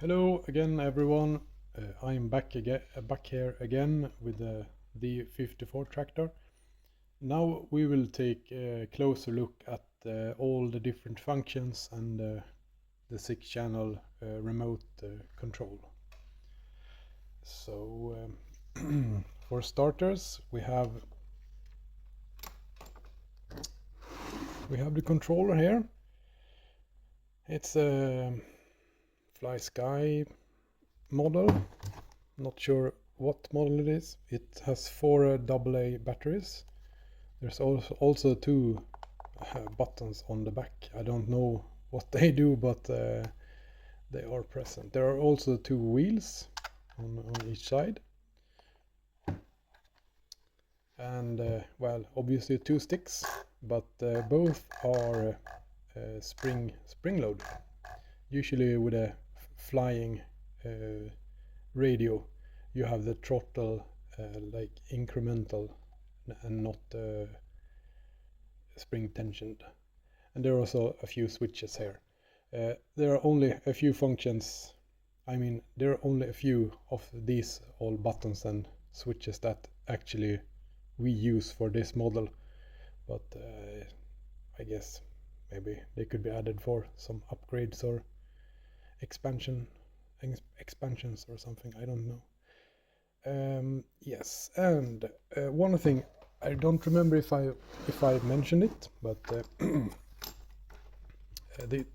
Hello again, everyone. I'm back here again with the DT-54 tractor. Now we will take a closer look at all the different functions and the 6-channel remote control. So for starters, we have the controller here. It's a Fly Sky model, not sure what model it is. It has 4 AA batteries. There's also 2 buttons on the back. I don't know what they do, but they are present. There are also 2 wheels on each side, and well, obviously 2 sticks, but both are spring loaded. Usually with a flying radio, you have the throttle like incremental and not spring tensioned. And there are also a few switches here. There are only a few functions. I mean, there are only a few of these all buttons and switches that actually we use for this model, but I guess maybe they could be added for some upgrades or expansions or something. I don't know. Yes, and one thing, I don't remember if I mentioned it, but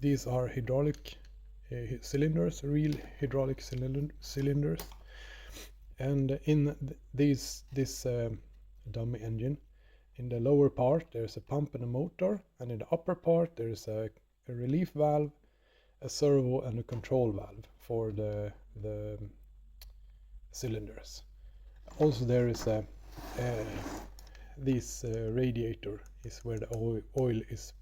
these are hydraulic cylinders, real hydraulic cylinders, and in this dummy engine, in the lower part there's a pump and a motor, and in the upper part there's a relief valve, a servo, and a control valve for the cylinders. Also there is this radiator is where the oil is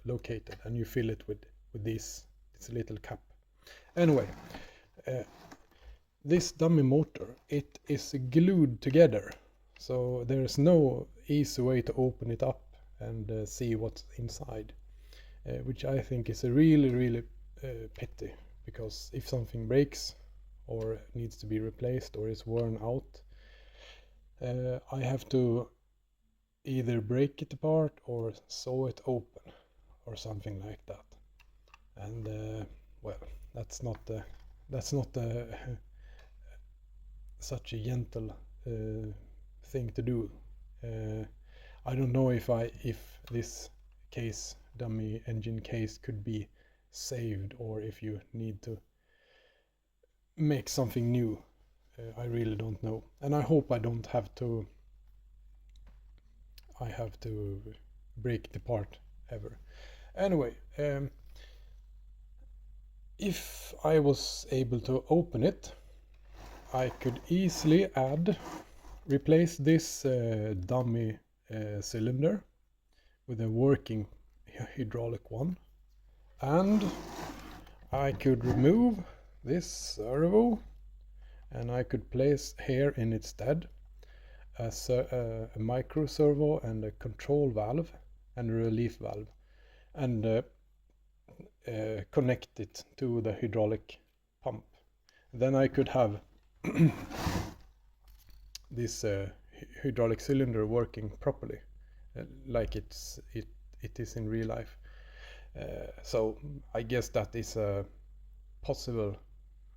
located, and you fill it with this little cap. Anyway, this dummy motor, it is glued together, so there's no easy way to open it up and see what's inside. Which I think is a really pity, because if something breaks or needs to be replaced or is worn out, I have to either break it apart or saw it open or something like that. And well, that's not such a gentle thing to do. I don't know if this dummy engine case could be saved, or if you need to make something new. I really don't know, and I hope I don't have to break the part ever. Anyway, if I was able to open it, I could easily replace this dummy cylinder with a working hydraulic one, and I could remove this servo, and I could place here in its stead a micro servo and a control valve and a relief valve, and connect it to the hydraulic pump. Then I could have this hydraulic cylinder working properly, like it is in real life. So I guess that is a possible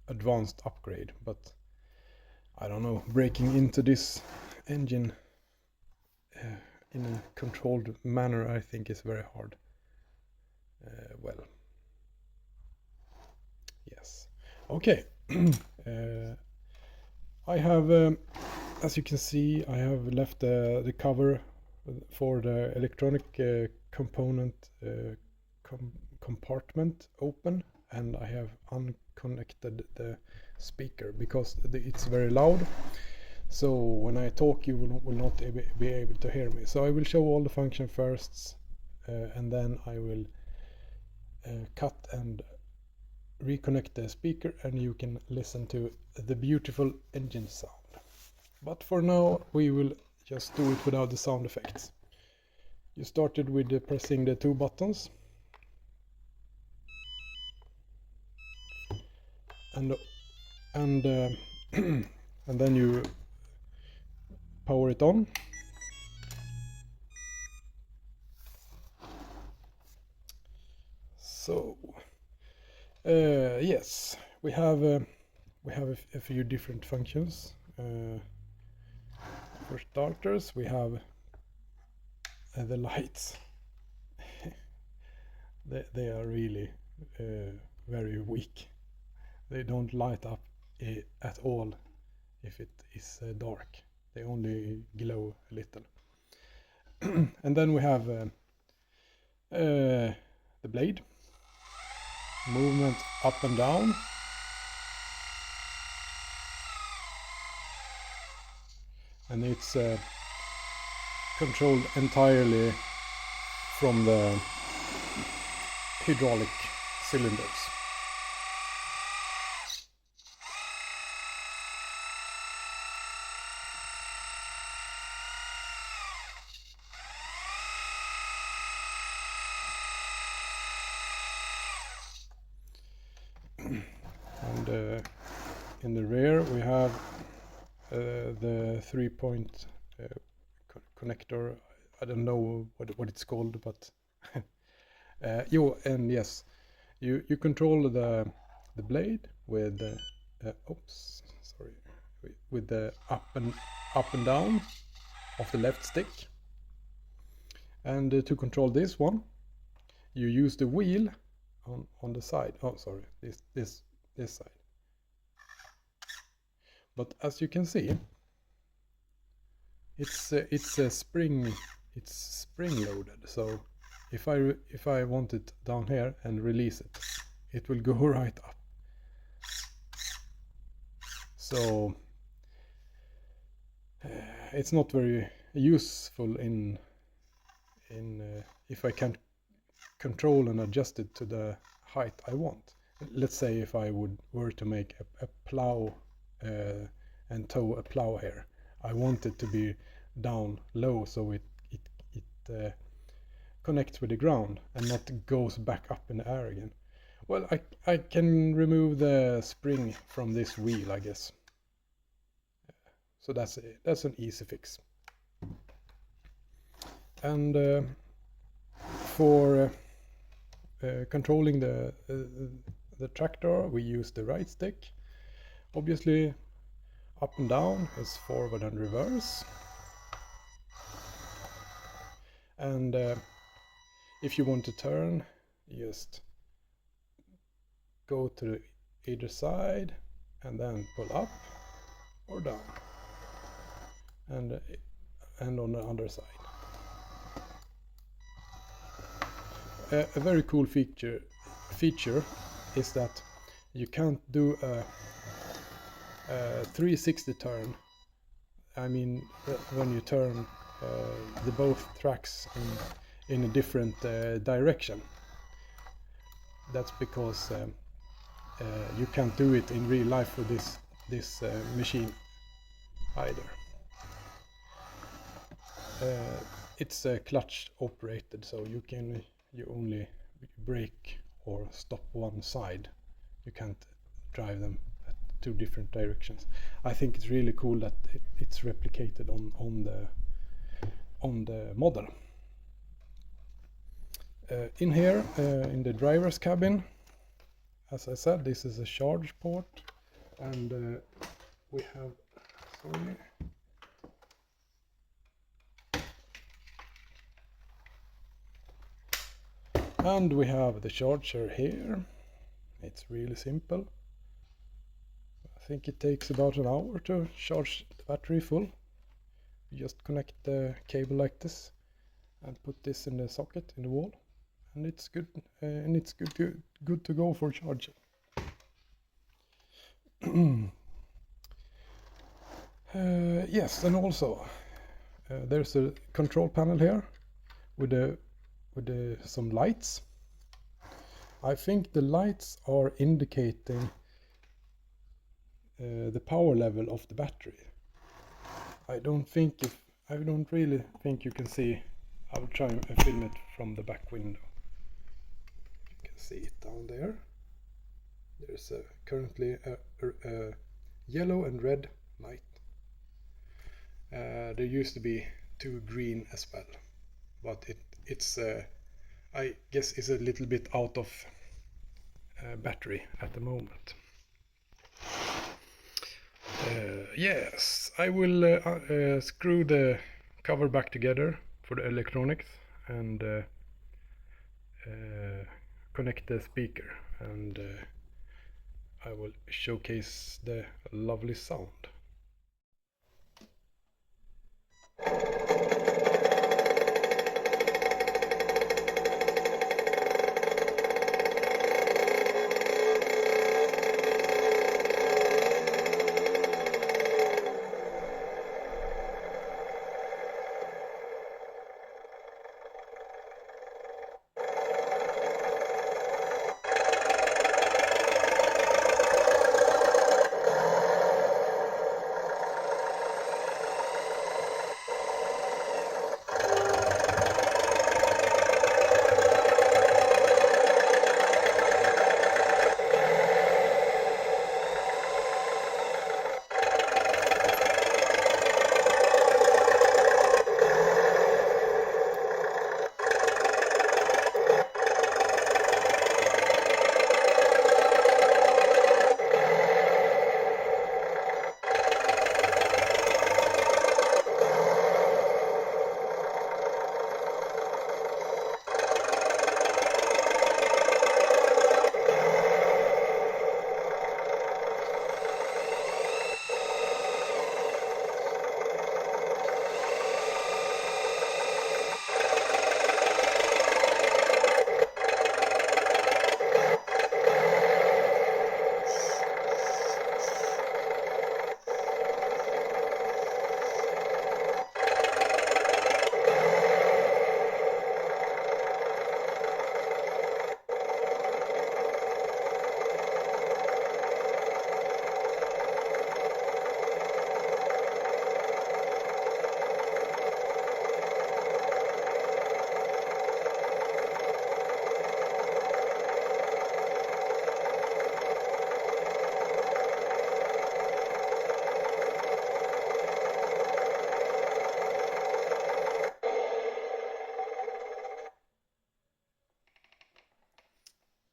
advanced upgrade, but I don't know, breaking into this engine in a controlled manner, I think is very hard. Well, yes, okay. I have, as you can see, I have left the cover for the electronic component compartment open, and I have unconnected the speaker because it's very loud. So when I talk, you will not be able to hear me. So I will show all the function first, and then I will cut and reconnect the speaker, and you can listen to the beautiful engine sound. But for now, we will just do it without the sound effects. You started with pressing the 2 buttons. and and then you power it on. So yes, we have a few different functions. For starters, we have the lights. they are really very weak. They don't light up at all if it is dark. They only glow a little. And then we have the blade, movement up and down, and it's controlled entirely from the hydraulic cylinders. And in the rear we have the 3-point connector. I don't know what it's called, but and yes, you control the blade with the with the up and down of the left stick, and to control this one you use the wheel on the side. Oh, sorry, this side. But as you can see, it's spring loaded. So if I want it down here and release it, it will go right up. So it's not very useful in if I can't control and adjust it to the height I want. Let's say if I were to make a plow and tow a plow here, I want it to be down low so it connects with the ground and not goes back up in the air again. Well, I can remove the spring from this wheel, I guess. So that's an easy fix. And for controlling the tractor, we use the right stick. Obviously, up and down is forward and reverse. And if you want to turn, just go to either side and then pull up or down, and on the other side. A very cool feature is that you can't do a 360 turn. I mean, when you turn the both tracks in a different direction. That's because you can't do it in real life with this machine either. It's clutch operated, so you only brake or stop one side. You can't drive them at two different directions. I think it's really cool that it's replicated on the model. In here, in the driver's cabin, as I said, this is a charge port, and we have, and we have the charger here. It's really simple. I think it takes about an hour to charge the battery full. You just connect the cable like this and put this in the socket in the wall, and it's good. And it's good to go for charging. Yes, and also there's a control panel here with some lights. I think the lights are indicating the power level of the battery. I don't really think you can see. I'll try and film it from the back window. You can see it down there. There's currently a yellow and red light. There used to be 2 green as well, but it's I guess it's a little bit out of battery at the moment. Yes, I will screw the cover back together for the electronics and connect the speaker, and I will showcase the lovely sound.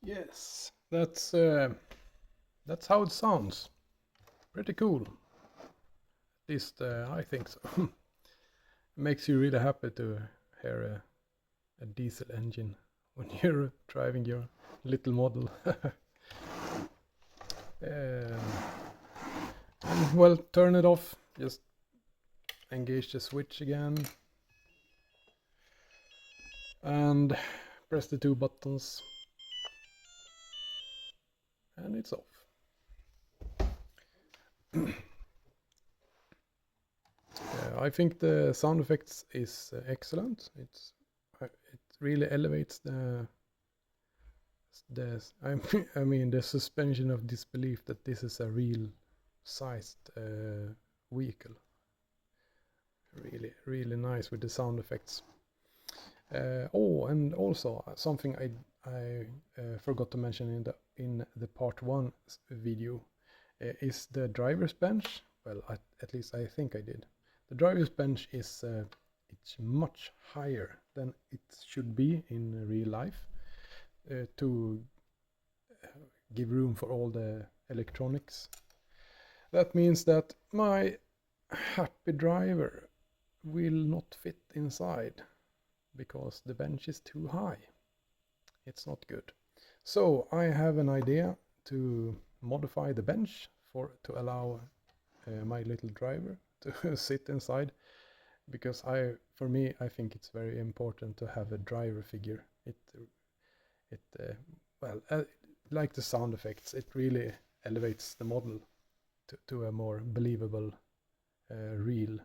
Yes, that's how it sounds. Pretty cool. At least I think so. Makes you really happy to hear a diesel engine when you're driving your little model. And well, turn it off. Just engage the switch again and press the 2 buttons, and it's off. I think the sound effects is excellent. It really elevates the I mean the suspension of disbelief that this is a real sized vehicle. Really nice with the sound effects. Oh, and also something I forgot to mention in the part 1 video is the driver's bench. Well, at least I think I did. The driver's bench is it's much higher than it should be in real life to give room for all the electronics. That means that my happy driver will not fit inside because the bench is too high. It's not good. So I have an idea to modify the bench to allow my little driver to sit inside, because for me I think it's very important to have a driver figure. Well, like the sound effects, it really elevates the model to a more believable, real.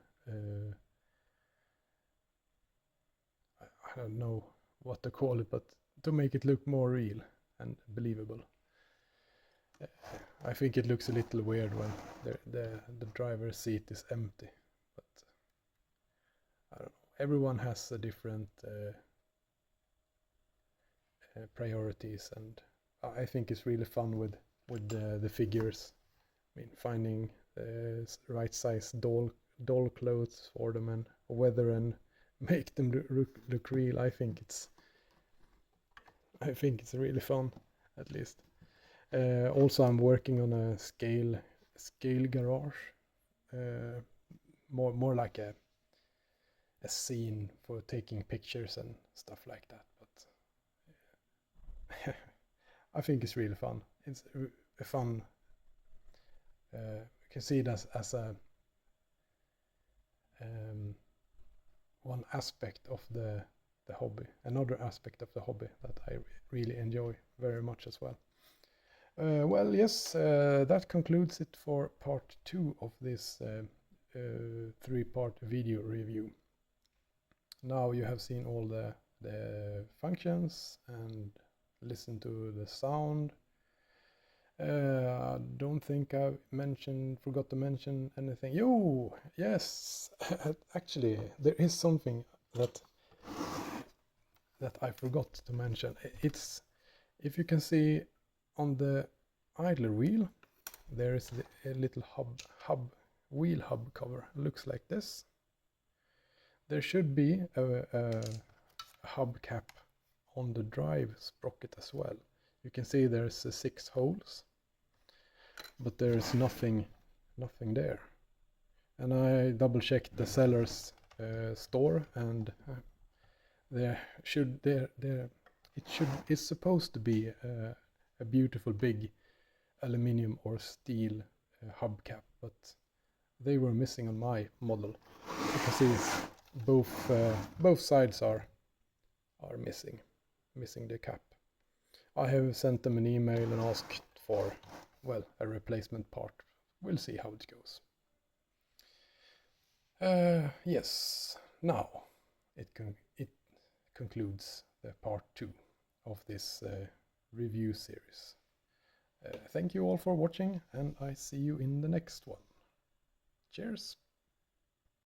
I don't know what to call it, but to make it look more real and believable. I think it looks a little weird when the driver's seat is empty, but I don't know. Everyone has a different priorities, and I think it's really fun with with the figures. I mean, finding the right size doll clothes for them and weather and make them look real. I think it's really fun, at least. Also, I'm working on a scale garage, more like a scene for taking pictures and stuff like that. But I think it's really fun. It's a fun. You can see it as a one aspect of the hobby. Another aspect of the hobby that I really enjoy very much as well. Well, yes, that concludes it for part 2 of this 3-part video review. Now you have seen all the functions and listened to the sound. I don't think I forgot to mention anything. Yes, actually, there is something that I forgot to mention. It's, if you can see on the idler wheel, there is a little wheel hub cover. It looks like this. There should be a hub cap on the drive sprocket as well. You can see there's 6 holes, but there's nothing there. And I double checked the seller's store, and it's supposed to be a beautiful big aluminium or steel hubcap, but they were missing on my model. You can see both sides are missing the cap. I have sent them an email and asked for, well, a replacement part. We'll see how it goes. Yes, now it concludes the part 2 of this review series. Thank you all for watching, and I see you in the next one. Cheers!